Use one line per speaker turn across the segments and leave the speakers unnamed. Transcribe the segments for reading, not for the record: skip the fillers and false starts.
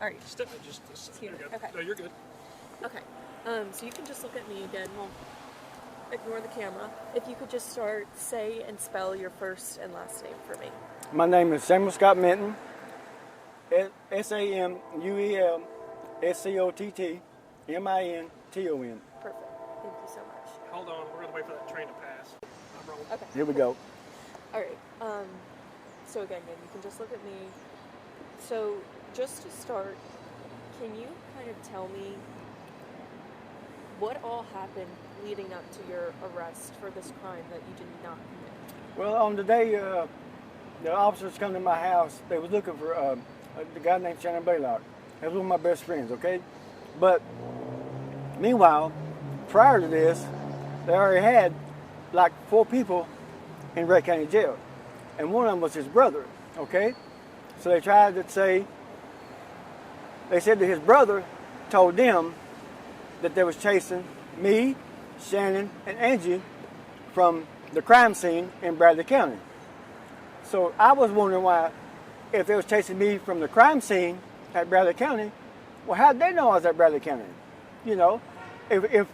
All right.
Step it just a second.
Here.
Okay.
Okay.
No, you're good.
Okay. So you can just look at me again. We'll ignore the camera. If you could just say and spell your first and last name for me.
My name is Samuel Scott Minton. SAMUELSCOTTMINTON.
Perfect. Thank you so much.
Hold on. We're going to wait for that train to pass. I'm rolling.
Okay.
Here we go.
All right. So again, you can just look at me. So just to start, can you kind of tell me what all happened leading up to your arrest for this crime that you did not commit?
Well, on the day the officers come to my house, they was looking for the guy named Shannon Baylock. That was one of my best friends, okay? But meanwhile, prior to this, they already had like 4 people in Ray County Jail. And one of them was his brother, okay? So they tried to say, they said that his brother told them that they was chasing me, Shannon, and Angie from the crime scene in Bradley County. So I was wondering why, if they was chasing me from the crime scene at Bradley County, well, how'd they know I was at Bradley County? You know, if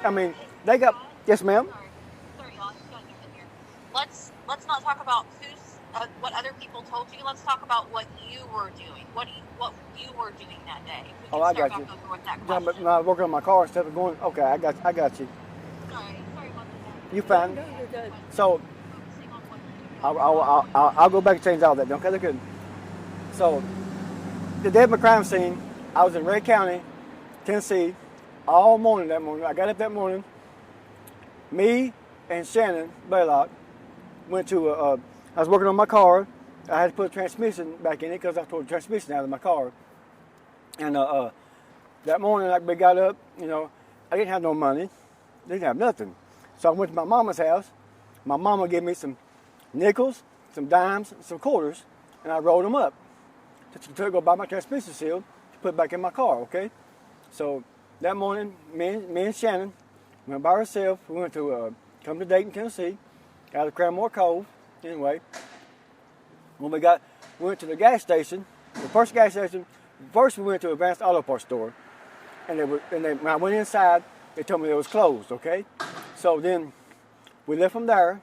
I mean, they got, yes, ma'am?
Sorry, y'all, just gotta get in here. Let's not talk about what other people told you. Let's talk about what you were doing. What you were doing that day.
Oh, I got you. I was working on my car instead of going. Okay, I got you.
Sorry about that.
You fine?
No, you're good.
So
Focusing on what you're doing.
I'll go back and change all that. Okay, look good. So the day of my crime scene, I was in Ray County, Tennessee, all morning that morning. I got up that morning. Me and Shannon Baylock went to I was working on my car. I had to put a transmission back in it because I tore the transmission out of my car. And that morning, we got up, you know, I didn't have no money. Didn't have nothing. So I went to my mama's house. My mama gave me some nickels, some dimes, some quarters, and I rolled them up to go buy my transmission seal to put back in my car, okay? So that morning, me and Shannon went by ourselves. We went to come to Dayton, Tennessee, out of Cranmore Cove. Anyway, when we went to the gas station, the first gas station, first we went to Advanced Auto Parts store, and when I went inside, they told me it was closed, okay? So then we left from there.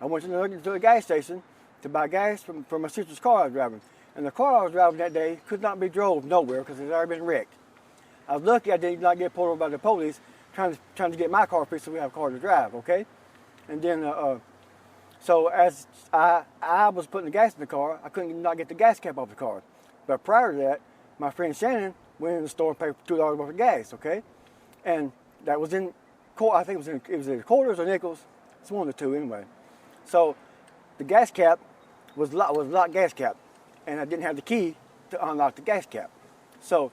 I went to the gas station to buy gas from my sister's car I was driving. And the car I was driving that day could not be drove nowhere because it had already been wrecked. I was lucky I did not get pulled over by the police trying to get my car fixed so we have a car to drive, okay? And then, so as I was putting the gas in the car, I couldn't not get the gas cap off the car. But prior to that, my friend Shannon went in the store and paid $2 worth of gas, okay? And that was in, I think it was in quarters or nickels. It's one of the two anyway. So the gas cap was locked gas cap, and I didn't have the key to unlock the gas cap. So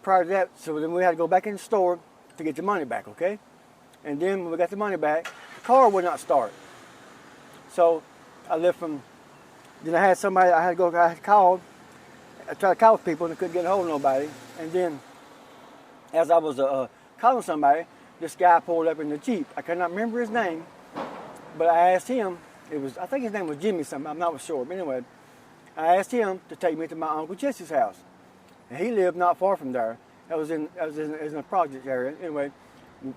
prior to that, so then we had to go back in the store to get the money back, okay? And then when we got the money back, the car would not start. So I left from, then I had somebody, I called, I tried to call people and I couldn't get a hold of nobody. And then as I was calling somebody, this guy pulled up in the Jeep. I cannot remember his name, but I asked him, I think his name was Jimmy something, I'm not sure. But anyway, I asked him to take me to my Uncle Jesse's house. And he lived not far from there. That was in a project area. Anyway,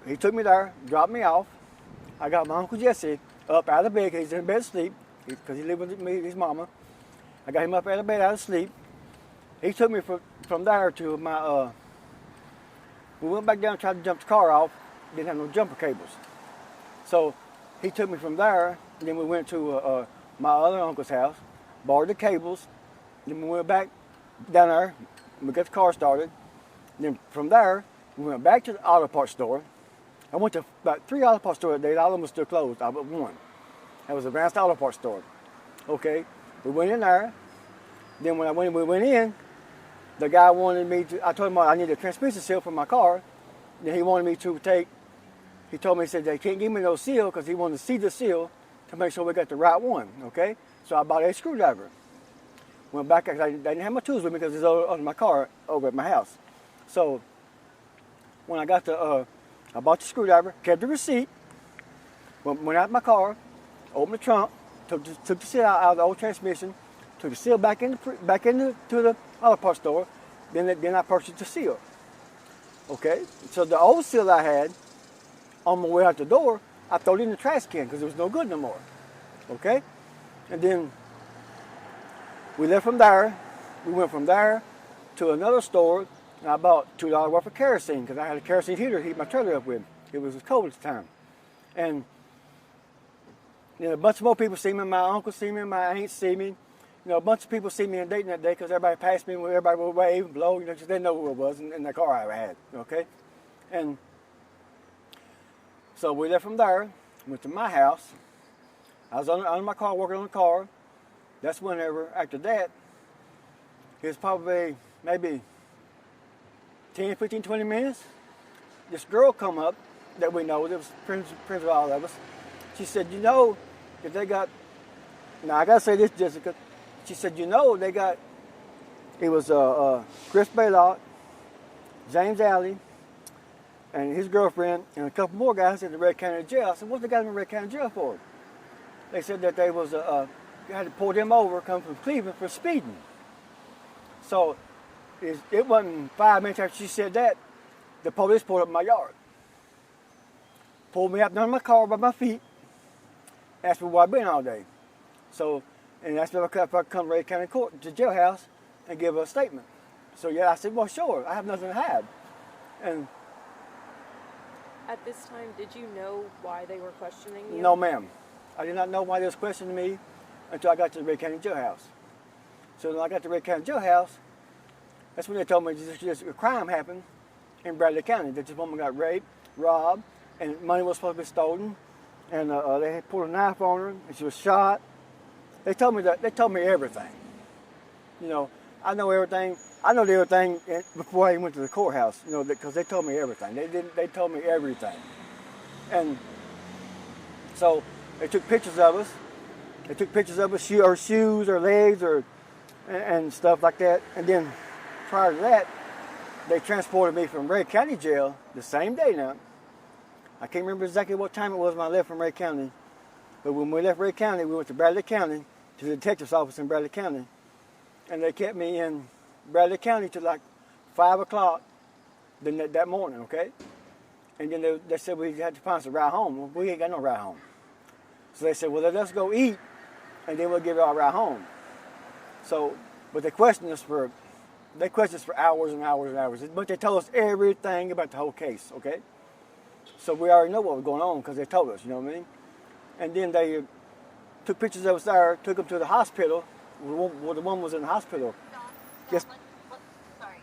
he took me there, dropped me off. I got my Uncle Jesse up out of bed, he's in bed asleep, because he lived with me, his mama. I got him up out of bed, out of sleep. He took me from there to my, we went back down and tried to jump the car off, didn't have no jumper cables. So he took me from there, and then we went to my other uncle's house, borrowed the cables, then we went back down there, we got the car started. Then from there, we went back to the auto parts store. I went to about 3 auto parts stores that day. All of them were still closed, all but one. That was Advanced Auto Parts store. Okay, we went in there. Then when we went in, the guy wanted me to, I told him I needed a transmission seal for my car. Then he wanted me to he told me, he said they can't give me no seal because he wanted to see the seal to make sure we got the right one, okay? So I bought a screwdriver. Went back, I didn't have my tools with me because it's on my car over at my house. So when I got I bought the screwdriver, kept the receipt, went out of my car, opened the trunk, took the seal out of the old transmission, took the seal back into the auto parts store. Then I purchased the seal. Okay, so the old seal I had, on my way out the door, I threw it in the trash can because it was no good no more. Okay, and then we left from there. We went from there to another store, and I bought $2 worth of kerosene because I had a kerosene heater to heat my trailer up with. It was cold at the time, and a bunch of more people see me. My uncle see me. My aunt see me. A bunch of people see me in Dayton that day because everybody passed me. Everybody would wave, blow. Because they didn't know who it was in the car I had. Okay, and so we left from there. Went to my house. I was on my car, working on the car. That's whenever, after that, it was probably maybe 10, 15, 20 minutes. This girl come up that we know, that was friends of all of us. She said, if they got, now I got to say this, Jessica. She said, they got, it was Chris Baylock, James Alley, and his girlfriend, and a couple more guys in the Red County Jail. I said, what they got in the Red County Jail for? They said that they was had to pull them over, come from Cleveland for speeding. So it wasn't 5 minutes after she said that, the police pulled up in my yard. Pulled me up down my car by my feet, asked me where I'd been all day. So, and asked me if I could come to Red County Court, to the jailhouse, and give a statement. So yeah, I said, well, sure, I have nothing to hide. And
at this time, did you know why they were questioning you?
No, ma'am. I did not know why they was questioning me until I got to the Red County Jailhouse. So when I got to the Red County Jailhouse, that's when they told me just a crime happened in Bradley County. That this woman got raped, robbed, and money was supposed to be stolen. And they had pulled a knife on her, and she was shot. They told me that. They told me everything. I know everything. I know everything before I even went to the courthouse. Because they told me everything. They told me everything. And so they took pictures of us. They took pictures of us, our shoes, our legs, and stuff like that. And then prior to that, they transported me from Red County Jail the same day now. I can't remember exactly what time it was when I left from Red County. But when we left Red County, we went to Bradley County, to the detective's office in Bradley County. And they kept me in Bradley County till like 5 o'clock that morning, okay? And then they said we had to find us a ride home. Well, we ain't got no ride home. So they said, well, let us go eat, and then we'll give you our ride home. So, but they questioned us for hours and hours and hours. But they told us everything about the whole case, okay? So we already know what was going on because they told us, you know what I mean? And then they took pictures of us there, took them to the hospital, where the woman was in the hospital.
Let's, sorry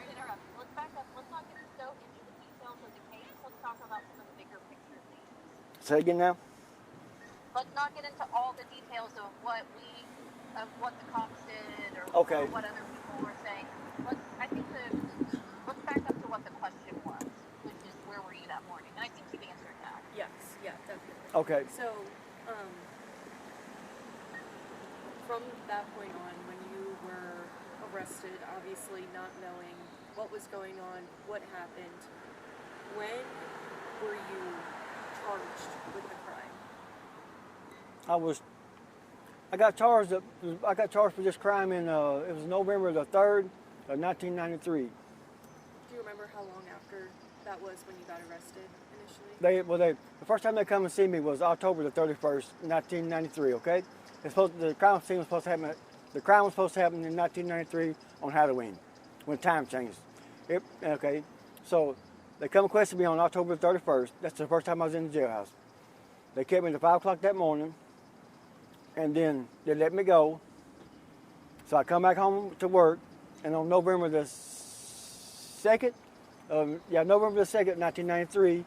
to interrupt. Let's back up. Let's not get so into the details of the case. Let's talk about some of the bigger picture things.
Say again now?
Let's not get into all the details of what the cops did or
Okay.
what other people were saying. Let's back up to what the question was, which is where were you that morning? And I think you've answered that.
Yes, yeah, definitely.
Okay.
So, from that point on, when you were arrested, obviously not knowing what was going on, what happened, when were you charged with the crime?
I got charged for this crime in it was November the 3rd of 1993.
Do you remember how long after that was when you got arrested initially?
The first time they come and see me was October the 31st, 1993. Okay, the crime was supposed to happen. The crime was supposed to happen in 1993 on Halloween, when time changed. Okay, so they come and question me on October the 31st. That's the first time I was in the jailhouse. They kept me until 5 o'clock that morning, and then they let me go. So I come back home to work, and on November the 2nd, November the 2nd, 1993,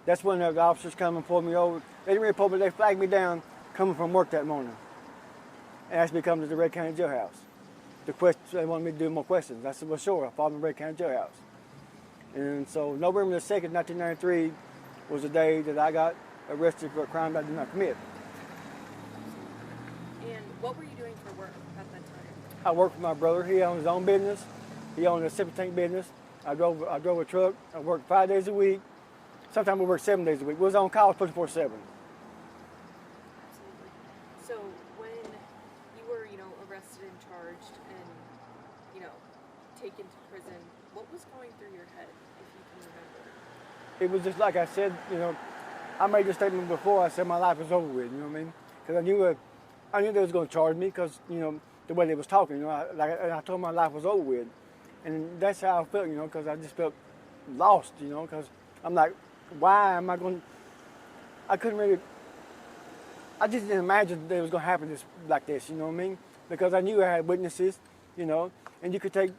that's when the officers come and pulled me over. They didn't really pull me, they flagged me down coming from work that morning and asked me to come to the Red County Jailhouse. They wanted me to do more questions. I said, well, sure, I'll follow the Red County Jailhouse. And so November the 2nd, 1993 was the day that I got arrested for a crime I did not commit.
And what were you doing for work at that time?
I worked for my brother. He owned his own business. He owned a septic tank business. I drove a truck. I worked 5 days a week. Sometimes we worked 7 days a week. We was on call 24/7.
Absolutely. So when you were, arrested taken to prison, what was going through your head, if you can remember?
It was just like I said, I made the statement before. I said my life was over with. You know what I mean? Because I knew they was going to charge me because the way they was talking. I told them my life was over with, and that's how I felt. Because I just felt lost. Because I'm like, why am I going? I couldn't really. I just didn't imagine that it was going to happen like this. You know what I mean? Because I knew I had witnesses. And you could take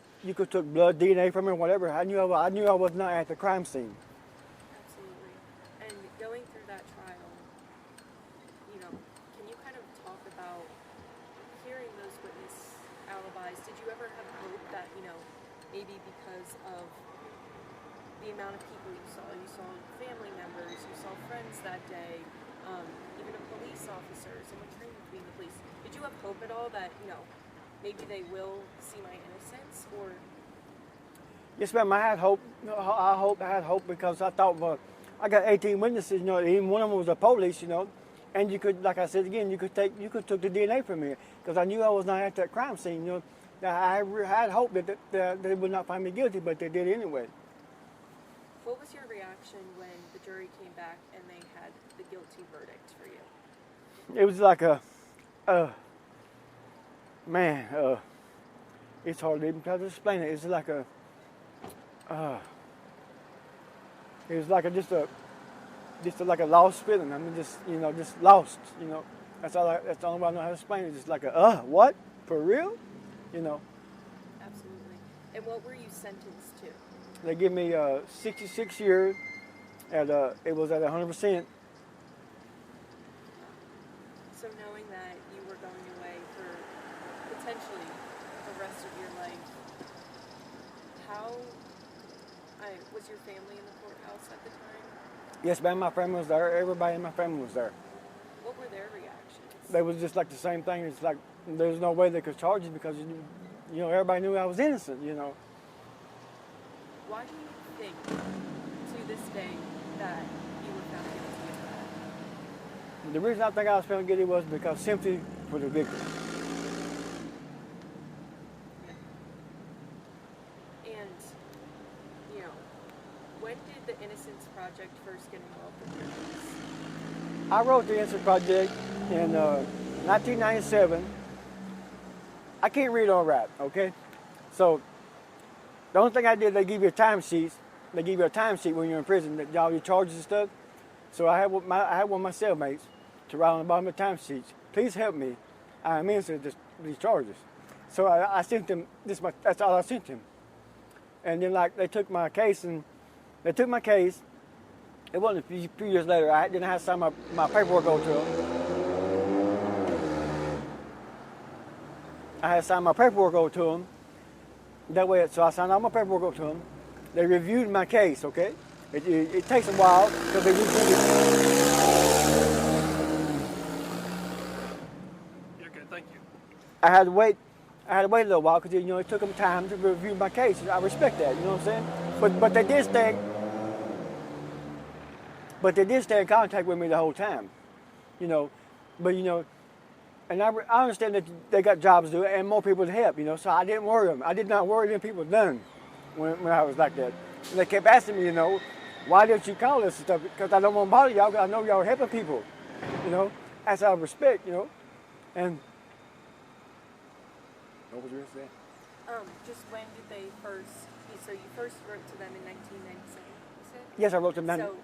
blood, DNA from it, whatever. I knew I was not at the crime scene.
Absolutely. And going through that trial, can you kind of talk about hearing those witness alibis? Did you ever have hope that, maybe because of the amount of people you saw family members, you saw friends that day, even a police officer, someone trained to be in the police. Did you have hope at all that, maybe they will see my innocence, or?
Yes, ma'am. I had hope. I had hope because I thought, well, I got 18 witnesses. Even one of them was the police. And you could, like I said again, you could take the DNA from me because I knew I was not at that crime scene. I had hope that they would not find me guilty, but they did anyway.
What was your reaction when the jury came back and they had the guilty verdict for you?
It was like it's hard to even try to explain it. It's like it was like just like a lost feeling. I mean, just lost. That's the only way I know how to explain it. Just like what? For real?
Absolutely. And what were you sentenced to?
They give me 66 years, and it was at 100%.
So knowing that you were going away for potentially the rest of your life, was your family in the courthouse at the time?
Yes, ma'am. My family was there. Everybody in my family was there.
What were their reactions?
They was just like the same thing. It's like there's no way they could charge you because everybody knew I was innocent.
Why do you think, to this day, that you were found guilty of that?
The reason I think I was found guilty was because sympathy for the victim.
And, when did the Innocence Project first get involved with your case?
I wrote the Innocence Project in 1997. I can't read all right, okay? So the only thing I did, they give you a timesheet. They give you a timesheet when you're in prison, that all your charges and stuff. So I had one of my cellmates to write on the bottom of the timesheets. Please help me. I am innocent of these charges. So I sent them that's all I sent them. And then they took my case It wasn't a few years later. I had to sign my paperwork over to them. I had to sign my paperwork over to them. That way, so I signed all my paperwork over to them. They reviewed my case, okay? It takes a while because they reviewed it.
You're good, thank you.
I had to wait a little while because it took them time to review my case. I respect that, you know what I'm saying? But they did stay. But they did stay in contact with me the whole time, But and I understand that they got jobs to do and more people to help, So I didn't worry them. I did not worry them people none when I was like that. And they kept asking me, why didn't you call us and stuff? Because I don't want to bother y'all. Because I know y'all are helping people, That's out of respect, And what was yours saying?
Just when did they first? So you first wrote to them in 1997, you said?
Yes, I wrote to them.
So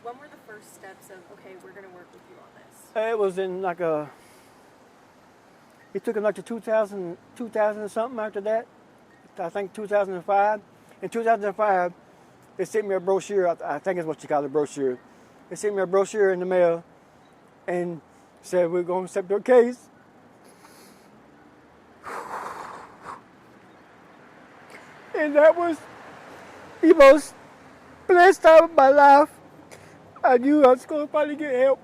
when were the first steps of, okay, we're going to work with you on this?
It was in it took them to 2000 or something after that. I think 2005. In 2005, they sent me a brochure. I think it's what you call a brochure. They sent me a brochure in the mail and said, we're going to accept your case. And that was the most blessed time of my life. I knew I was going to finally get help.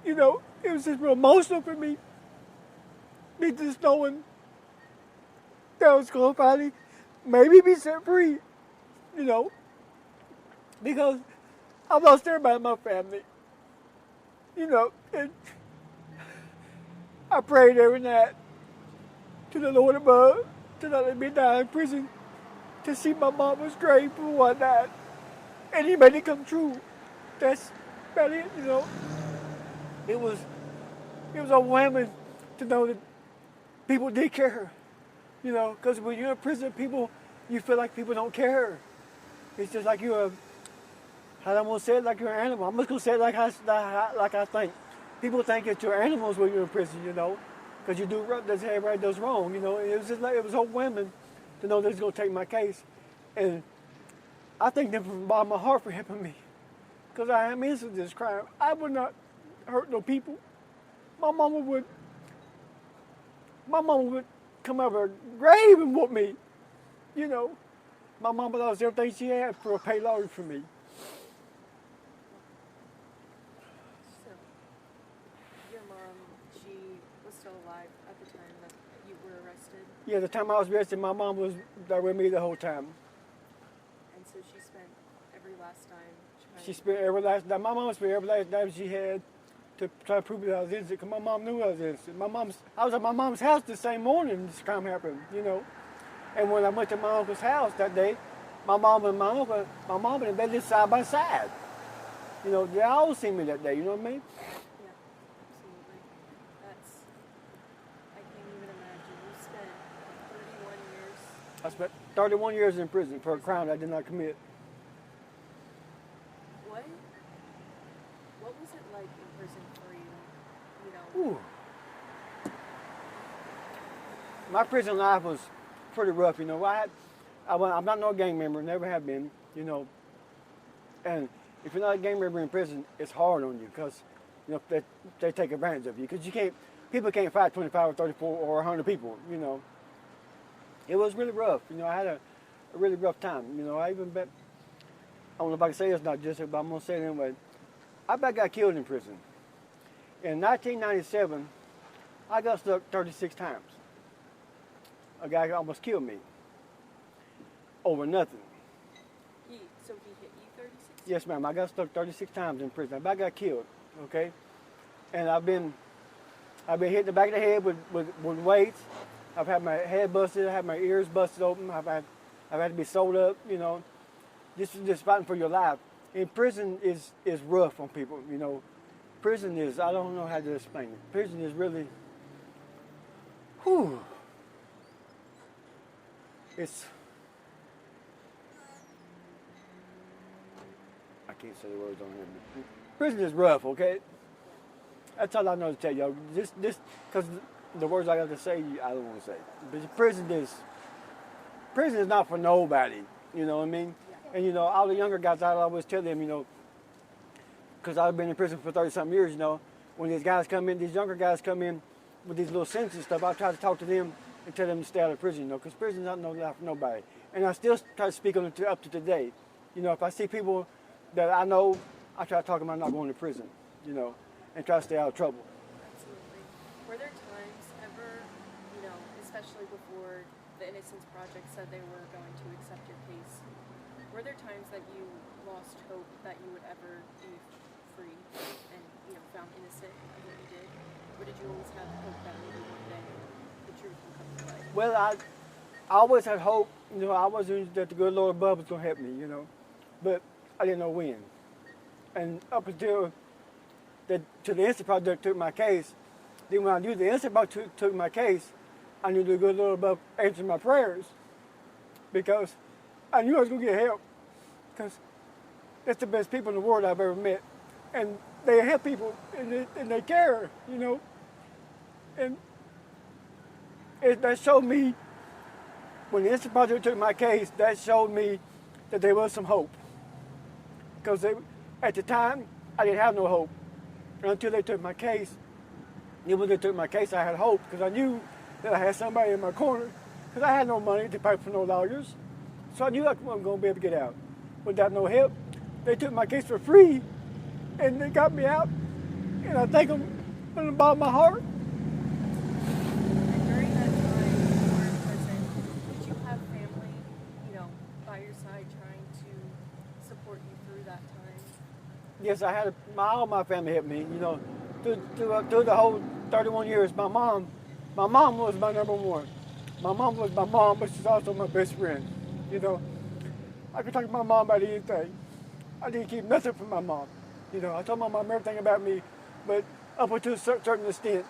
It was just real emotional for me. Me just knowing that I was going to finally maybe be set free. Because I lost everybody in my family. And I prayed every night to the Lord above to not let me die in prison, to see my mama's grave for one night, and he made it come true. That's about it, you know. It was overwhelming to know that people did care, you know, because when you're in prison, you feel like people don't care. It's just like you're how am I going to say it, like you're an animal. I'm just going to say it like I think. People think that you're animals when you're in prison, you know, because you do everybody does wrong, you know. And it was just like, it was overwhelming to know that it's going to take my case. And I thank them from the bottom of my heart for helping me, because I am innocent of this crime. I would not hurt no people. My mama would come out of her grave and whoop me, you know. My mama lost everything she had for a pay lawyer for me.
So, your mom, she was still alive at the time that you were arrested?
Yeah, the time I was arrested, my mom was there with me the whole time.
And so she spent every last dime trying
She spent every last dime. My mom spent every last dime she had to try to prove that I was innocent, because my mom knew I was innocent. I was at my mom's house the same morning this crime happened, you know. And when I went to my uncle's house that day, my mom and they lived side by side. You know, they all seen me that day, you know what I mean?
Yeah, absolutely. I can't even imagine. You spent 31 years.
I spent 31 years in prison for a crime I did not commit.
What was it like in prison for you? You know?
Ooh. My prison life was pretty rough, you know. I'm not no gang member, never have been, you know. And if you're not a gang member in prison, it's hard on you, because, you know, they take advantage of you, because people can't fight 25 or 34 or 100 people, you know. It was really rough, you know. I had a really rough time, you know. I don't know if I can say this, not just, but I'm gonna say it anyway. I about got killed in prison. In 1997, I got stuck 36 times. A guy almost killed me over nothing.
So he hit you 36?
Yes, ma'am. I got stuck 36 times in prison. I about got killed, okay? And I've been hit in the back of the head with weights. I've had my head busted. I had my ears busted open. I've had to be sewed up, you know. This is just fighting for your life. And prison is rough on people, you know. Prison is, I don't know how to explain it. Prison is really, whew. I can't say the words on here. Prison is rough, okay? That's all I know to tell y'all. Just because the words I got to say, I don't want to say. But prison is not for nobody, you know what I mean? And, you know, all the younger guys, I always tell them, you know, because I've been in prison for 30-something years, you know, when these younger guys come in with these little sentences and stuff, I try to talk to them and tell them to stay out of prison, you know, because prison is not no life for nobody. And I still try to speak on it up to today. You know, if I see people that I know, I try to talk them about not going to prison, you know, and try to stay out of trouble.
Absolutely. Were there times ever, you know, especially before the Innocence Project said they were going to accept your case, were there times that you lost hope that you would ever be free and, you know, found innocent of what you did? Or did you always have hope that maybe one day the truth will come to light?
Well, I always had hope, you know, I always knew that the good Lord above was going to help me, you know, but I didn't know when. And up until the Innocence Project took my case, then when I knew the Innocence Project took my case, I knew the good Lord above answered my prayers, because I knew I was going to get help, because that's the best people in the world I've ever met. And they help people, and they care, you know. And that showed me, when the Innocence Project took my case, that showed me that there was some hope. Because at the time, I didn't have no hope. And until they took my case, then when they took my case, I had hope, because I knew that I had somebody in my corner, because I had no money to pay for no lawyers. So I knew I wasn't going to be able to get out. Without no help, they took my case for free, and they got me out, and I thank them from the bottom of my heart.
And during that time you were in prison, did you have family, you know, by your side trying to support you through that time?
Yes, I had all my family helped me, you know, through the whole 31 years. My mom was my number one. My mom was my mom, but she's also my best friend. You know, I could talk to my mom about anything. I didn't keep nothing from my mom. You know, I told my mom everything about me, but up until a certain extent,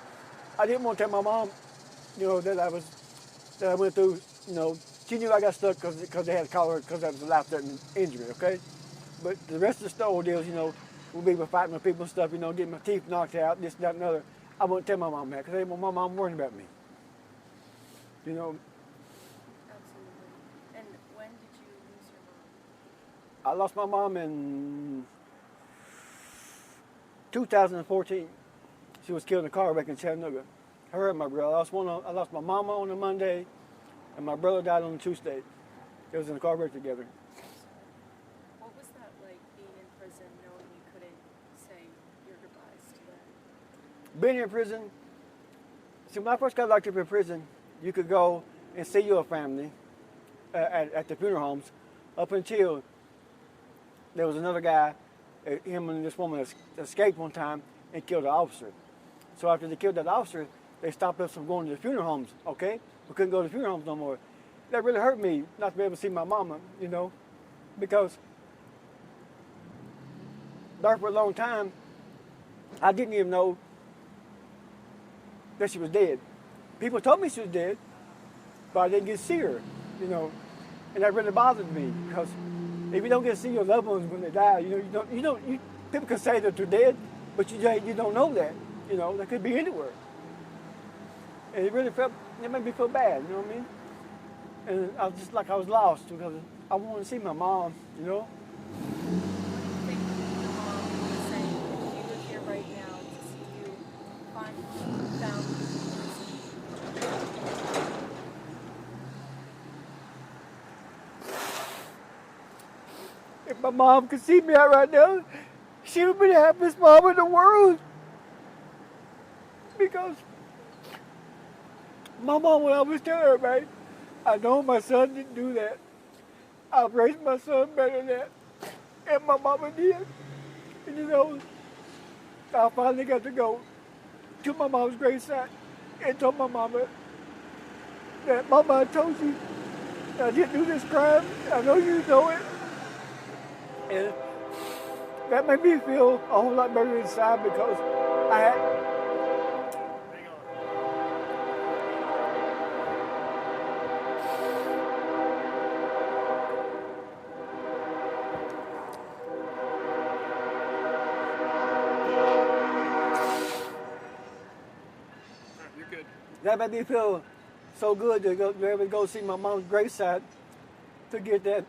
I didn't want to tell my mom, you know, that I went through. You know, she knew I got stuck because they had to call her because that was a life-threatening injury. Okay, but the rest of the story is, you know, we were fighting with people and stuff. You know, getting my teeth knocked out, this, that, and the other. I wouldn't tell my mom that because I didn't want my mom worrying about me. You know,
Absolutely. And when did you lose your mom?
I lost my mom in 2014. She was killed in a car wreck in Chattanooga. Her and my brother. I lost my mama on a Monday, and my brother died on a Tuesday. They was in a car wreck together.
What was that like being in prison, knowing you couldn't say your goodbyes to them?
Being in prison, see, when I first got locked up in prison, you could go and see your family at the funeral homes up until there was another guy, him and this woman escaped one time and killed an officer. So after they killed that officer, they stopped us from going to the funeral homes, okay? We couldn't go to the funeral homes no more. That really hurt me not to be able to see my mama, you know, because there for a long time, I didn't even know that she was dead. People told me she was dead, but I didn't get to see her, you know, and that really bothered me because if you don't get to see your loved ones when they die, people can say that they're dead, but you don't know that, you know, they could be anywhere. And it made me feel bad, you know what I mean? And I was just like I was lost because I wanted to see my mom, you know?
Thank you, your mom, for saying if she was here right now to see you finally found
If my mom could see me out right now, she would be the happiest mom in the world. Because my mom would always tell everybody, I know my son didn't do that. I've raised my son better than that. And my mama did. And you know, I finally got to go to my mom's gravesite and told my mama that, Mama, I told you I didn't do this crime. I know you know it. And that made me feel a whole lot better inside because I had...
Hang on. You're good.
That made me feel so good to be able to go see my mom's gravesite to get that.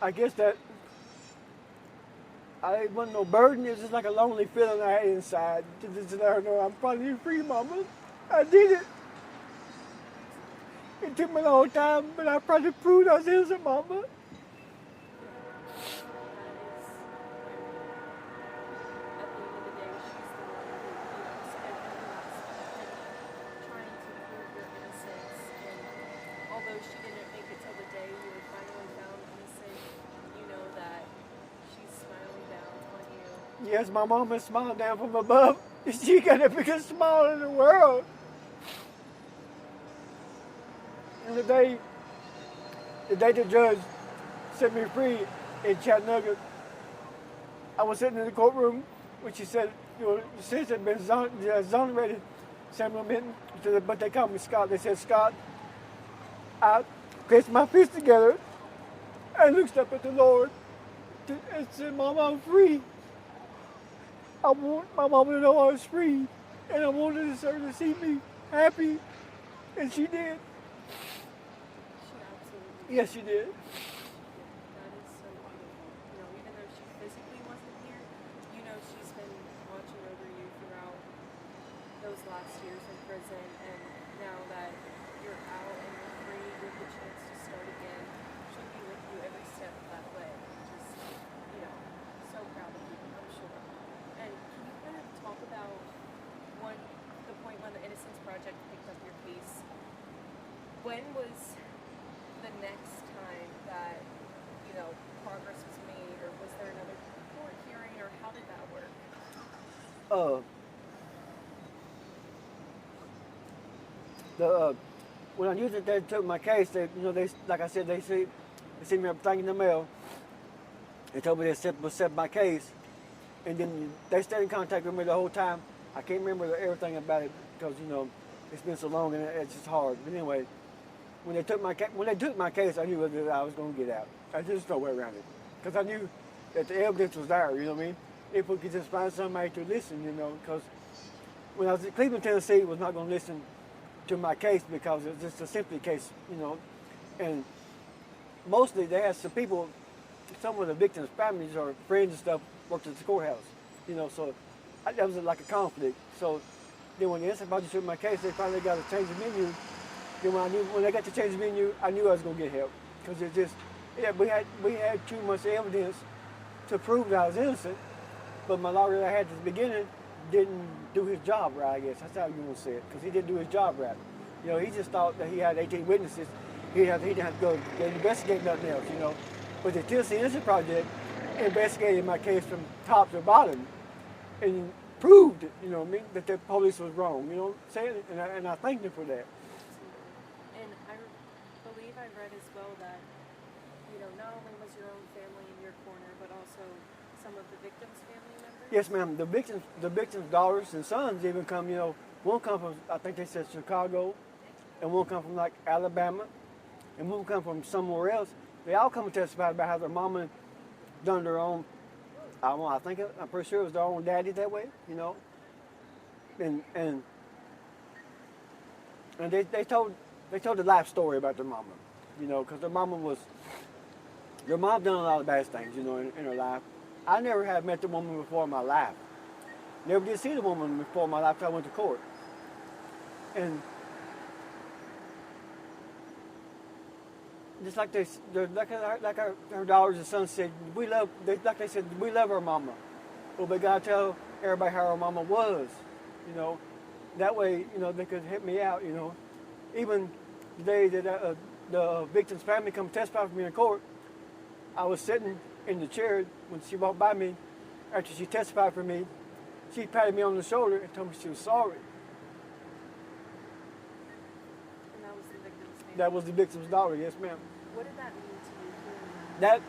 I guess that it wasn't no burden. It was just like a lonely feeling I had inside. To just let her know I'm finally free, Mama. I did it. It took me a long time, but I probably proved I was innocent, Mama.
She didn't make it till the day you were finally found innocent. You know that she's smiling down on you.
Yes, my mama smiled down from above. She got the biggest smile in the world. And the day the judge set me free in Chattanooga, I was sitting in the courtroom when she said, the sentence had been exonerated, Samuel Minton, but they called me Scott. They said, Scott, I placed my fists together and looked up at the Lord and said, Mama, I'm free. I want my mama to know I was free. And I wanted her to see me happy. And she did.
She absolutely
Yes, she did.
That is so beautiful. You know, even though she physically wasn't here, you know she's been watching over you throughout those last years in prison, and now that you're out and you're free with the chance to start again, she'll be with you every step of that way. Just, you know, so proud of you, I'm sure. And can you kind of talk about the point when the Innocence Project picked up your case? When was the next time that, you know, progress was made, or was there another court hearing, or how did that work?
when I knew that they took my case, they, you know, they, like I said, they sent me a thing in the mail. They told me they would set my case, and then they stayed in contact with me the whole time. I can't remember everything about it because, you know, it's been so long and it's just hard. But anyway, when they took my case, I knew that I was going to get out. I just no way around it because I knew that the evidence was there. You know what I mean? If we could just find somebody to listen, you know, because when I was in Cleveland, Tennessee, was not going to listen to my case because it's just a sympathy case, you know. And mostly they had some people, some of the victims' families or friends and stuff worked at the courthouse, you know, so that was like a conflict. So then when the Innocence Project took my case, they finally got to change the venue. Then when they got to change the venue, I knew I was going to get help because it just, yeah, we had too much evidence to prove that I was innocent, but my lawyer that I had at the beginning didn't do his job right, I guess. That's how you want to say it, because he didn't do his job right. You know, he just thought that he had 18 witnesses. He didn't have to go investigate nothing else, you know. But the Tennessee Innocence Project investigated my case from top to bottom and proved, you know what I mean, that the police was wrong, you know what I'm saying? And I thank them for that.
And I believe I read as well that, you know, not only was your own family in your corner, but also some of the victims' family members?
Yes, ma'am. The victims' daughters and sons even come, you know, one come from, I think they said Chicago, and one come from like Alabama, and one come from somewhere else. They all come and testify about how their mama done their own, I don't know, I'm pretty sure it was their own daddy that way, you know. And they told the life story about their mama, you know, because their mom done a lot of bad things, you know, in her life. I never had met the woman before in my life. Never did see the woman before in my life until I went to court. And just like her daughters and sons said, we love our mama. Well, we gotta tell everybody how our mama was, you know. That way, you know, they could help me out, you know. Even the day that the victim's family come testify for me in court, I was sitting in the chair when she walked by me. After she testified for me, she patted me on the shoulder and told me she was sorry.
And that was the victim's family?
That was the victim's daughter, yes, ma'am.
What did that mean to you?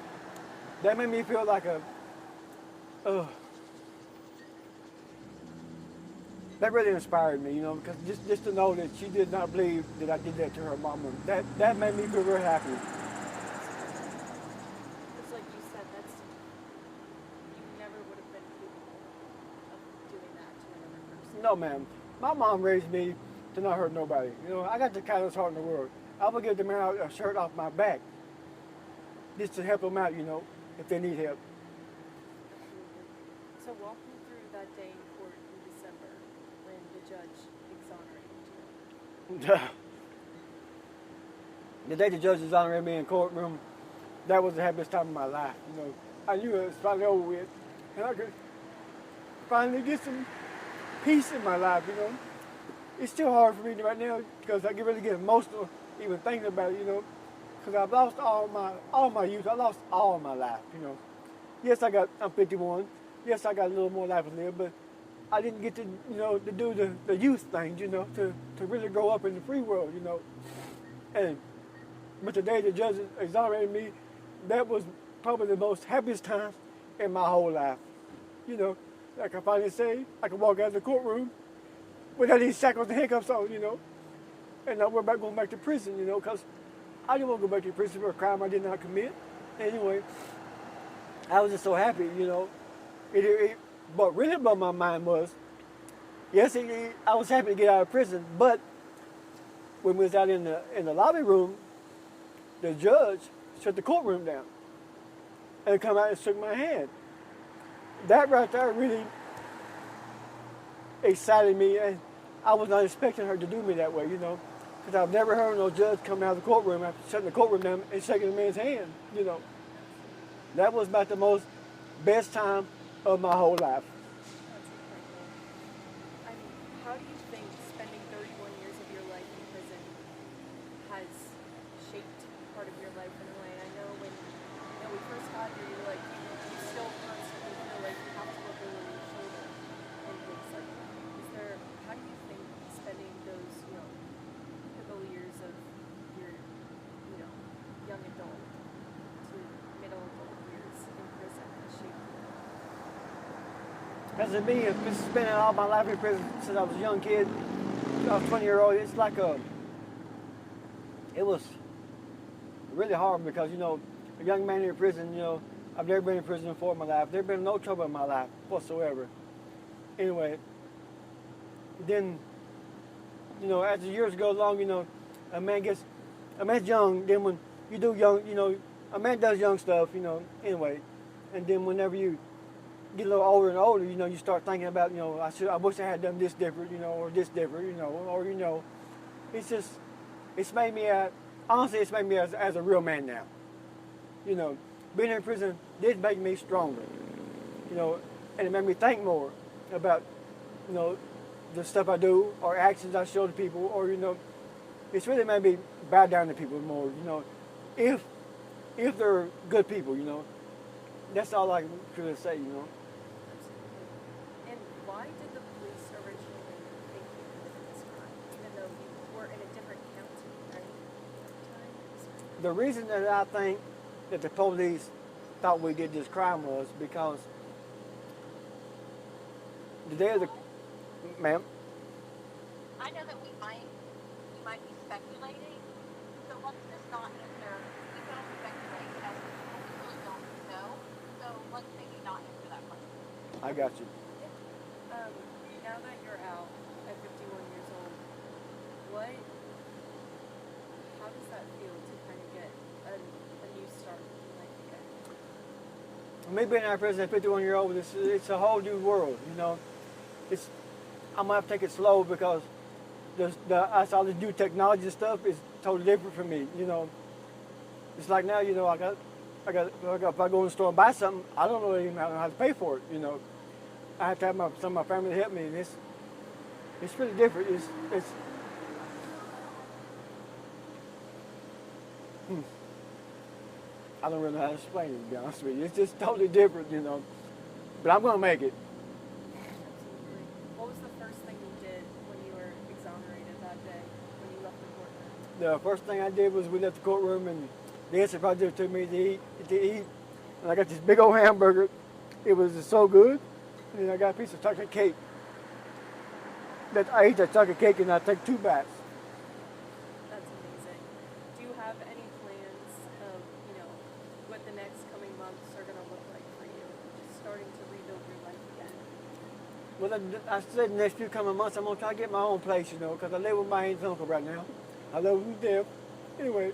That made me feel like that really inspired me, you know, because just to know that she did not believe that I did that to her mama, that made me feel very happy.
It's like you said, you never would have been capable of doing that to another person.
No, ma'am. My mom raised me to not hurt nobody. You know, I got the kindest heart in the world. I would give the man a shirt off my back just to help them out, you know, if they need help.
Absolutely. So walk me through that day in court in December when the judge exonerated you.
The day the judge exonerated me in courtroom, that was the happiest time of my life. You know, I knew it was finally over with, and I could finally get some peace in my life. You know, it's still hard for me right now because I can really get emotional even thinking about it. You know, because I've lost all my youth. I lost all of my life. You know, yes, I'm 51. Yes, I got a little more life to live, but I didn't get to, you know, to do the youth things. You know, to really grow up in the free world. You know, but the day the judge exonerated me, that was probably the most happiest time in my whole life. You know, like I finally say, I could walk out of the courtroom without any shackles and handcuffs on, you know, and not worry about going back to prison, you know, because I didn't want to go back to prison for a crime I did not commit. Anyway, I was just so happy, you know. What really blew my mind was, yes, I was happy to get out of prison, but when we was out in the lobby room, the judge shut the courtroom down and come out and shook my hand. That right there really excited me, and I was not expecting her to do me that way, you know, because I've never heard no judge come out of the courtroom after shutting the courtroom down and shaking a man's hand, you know. That was about the most best time of my whole life.
That's incredible. I mean, how do you think spending 31 years of your life in prison has shaped part of your life in a way? I know when we first got here, you were like, you still constantly feel like you have to look over your shoulder and things like that. How do you think spending those, pivotal years of
As it being spending all my life in prison since I was a young kid, I was 20-year-old. It's like it was really hard because a young man in prison. I've never been in prison before in my life. There's been no trouble in my life whatsoever. Anyway, then as the years go along, a man's young. Then when you do young, a man does young stuff. Anyway, and then whenever you get a little older and older, you start thinking about, I wish I had done this different, or this different, or it's made me, honestly, it's made me as a real man now. Being in prison did make me stronger, and it made me think more about, the stuff I do or actions I show to people, or, it's really made me bow down to people more, if they're good people, that's all I could say,
Absolutely. And why did the police originally think you committed this crime, even though you were in a different county, right? At the time?
The reason that I think that the police thought we did this crime was because the day of the... Ma'am?
I know that we might be speculating, so let's just not answer. We don't speculate as people we really don't know, so let's maybe not answer that question.
I got you.
Now that you're out at 51 years old, how does that feel to kind of get a new start in life again?
Me being out of prison at 51-year-old, it's a whole new world, I'm going to have to take it slow because I saw this new technology stuff is totally different from me, It's like now, if I go in the store and buy something, I don't know even how to pay for it, I have to have some of my family help me, and it's really different. I don't really know how to explain it, to be honest with you. It's just totally different, But I'm going to make it.
Absolutely. What was the first thing you did when you were exonerated that day, when you left the courtroom?
The first thing I did was we left the courtroom, and the Innocence Project took me to eat. And I got this big old hamburger. It was so good. And then I got a piece of chocolate cake. I ate that chocolate cake and I took 2 bites.
That's amazing. Do you have any plans of, what the next coming months are going to look like for you? Just starting to rebuild your life again.
Well, I said the next few coming months I'm going to try to get my own place, because I live with my aunt and uncle right now. I live with them. Anyway.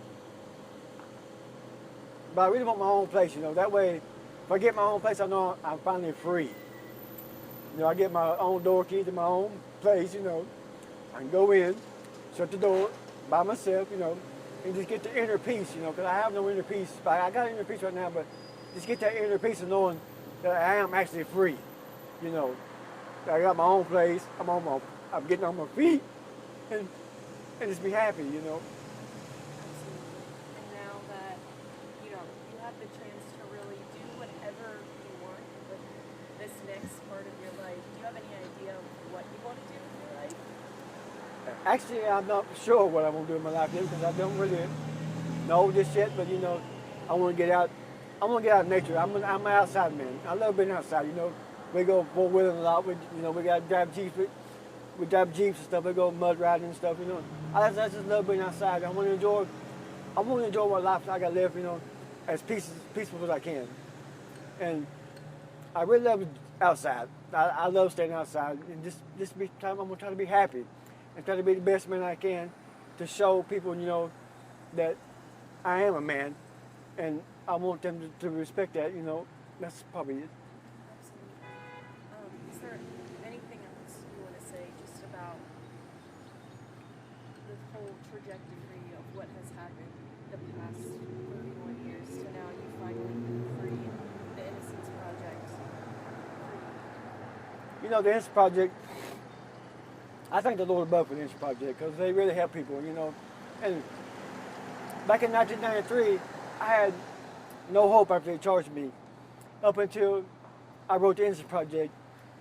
But I really want my own place, That way, if I get my own place, I know I'm finally free. I get my own door key to my own place, I can go in, shut the door by myself, and just get the inner peace, because I have no inner peace. I got inner peace right now, but just get that inner peace of knowing that I am actually free, I got my own place, I'm getting on my feet, and just be happy,
Absolutely. And now that, you have the chance to really do whatever you want with this next part of your life, do you have any idea of what you want to do with your life?
Actually, I'm not sure what I'm going to do in my life yet because I don't really know this yet, but I want to get out. I want to get out of nature. I'm an outside man. I love being outside, We go four-wheeling a lot. We got to drive Jeeps. We drive Jeeps and stuff. We go mud riding and stuff, I just love being outside. I want to enjoy what life I got to live, as peaceful as I can. And I really love outside. I love staying outside and just be. I'm gonna try to be happy and try to be the best man I can to show people, that I am a man, and I want them to respect that. That's probably it.
Absolutely. Is there anything else you want to say just about the whole trajectory of what has happened the past 31 years to now you finally freed the Innocence Project?
The Innocence Project, I thank the Lord above for the Innocence Project because they really help people, And back in 1993, I had no hope after they charged me up until I wrote the Innocence Project.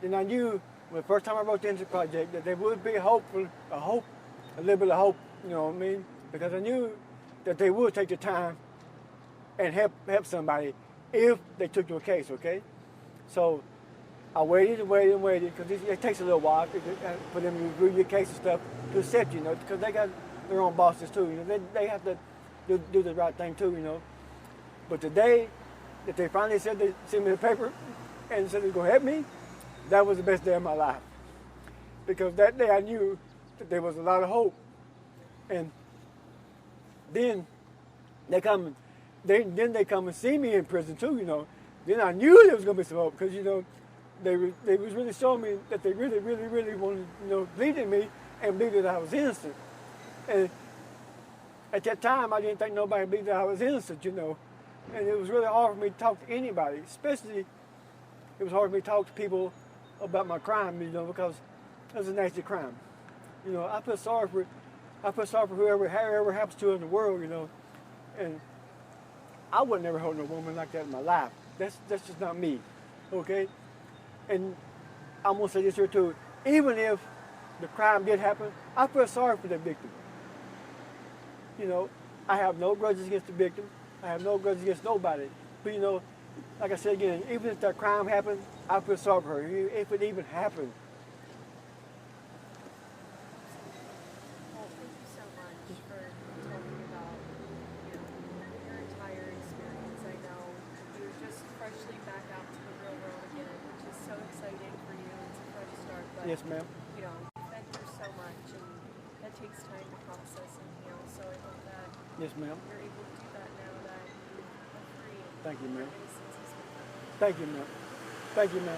Then I knew the first time I wrote the Innocence Project that there would be a little bit of hope, Because I knew that they would take the time and help somebody if they took your case, okay? So I waited and waited and waited because it takes a little while for them to review your case and stuff to accept you, because they got their own bosses too. They have to do the right thing too, But the day that they finally said they sent me the paper and said they were going to help me, that was the best day of my life. Because that day I knew that there was a lot of hope. And then they come and see me in prison too, Then I knew there was going to be some hope because, they was really showing me that they really, really, really wanted, believed in me and believed that I was innocent. And at that time, I didn't think nobody believed that I was innocent, And it was really hard for me to talk to anybody, especially it was hard for me to talk to people about my crime, because it was a nasty crime. I feel sorry for whoever happens to in the world, And I would never hold a woman like that in my life. That's just not me, okay? And I'm gonna say this here too. Even if the crime did happen, I feel sorry for the victim. I have no grudges against the victim. I have no grudges against nobody. But like I said again, even if that crime happened, I feel sorry for her. If it even happened.
Well, thank you so much for talking about your entire experience. I know you're just freshly back out to the real world again, which is so exciting for you. It's a fresh start, but
Yes, ma'am.
You've been through so much, and that takes time to process and heal. So I hope that
Yes, ma'am.
you're able to do that now that you are free.
Thank you, ma'am.
Innocence is with you.
Thank you, ma'am. Thank you, ma'am.